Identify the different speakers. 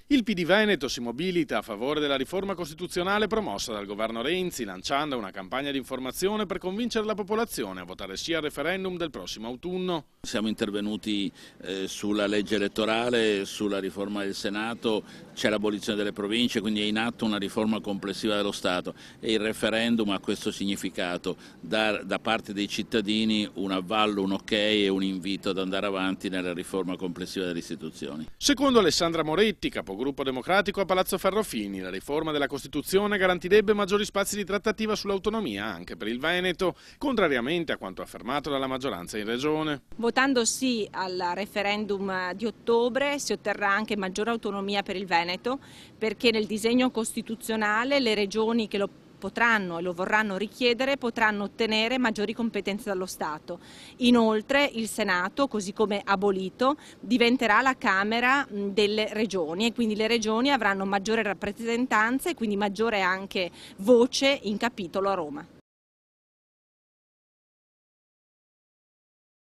Speaker 1: Il PD Veneto si mobilita a favore della riforma costituzionale promossa dal governo Renzi, lanciando una campagna di informazione per convincere la popolazione a votare sì al referendum del prossimo autunno.
Speaker 2: Siamo intervenuti sulla legge elettorale, sulla riforma del Senato, c'è l'abolizione delle province, quindi è in atto una riforma complessiva dello Stato e il referendum ha questo significato, da parte dei cittadini un avvallo, un ok e un invito ad andare avanti nella riforma complessiva delle istituzioni.
Speaker 1: Secondo Alessandra Moretti, capogruppo democratico a Palazzo Ferrofini, la riforma della Costituzione garantirebbe maggiori spazi di trattativa sull'autonomia anche per il Veneto, contrariamente a quanto affermato dalla maggioranza in Regione.
Speaker 3: Votando sì al referendum di ottobre si otterrà anche maggiore autonomia per il Veneto, perché nel disegno costituzionale le regioni che lo potranno e lo vorranno richiedere potranno ottenere maggiori competenze dallo Stato. Inoltre il Senato, così come abolito, diventerà la Camera delle regioni e quindi le regioni avranno maggiore rappresentanza e quindi maggiore anche voce in capitolo a Roma.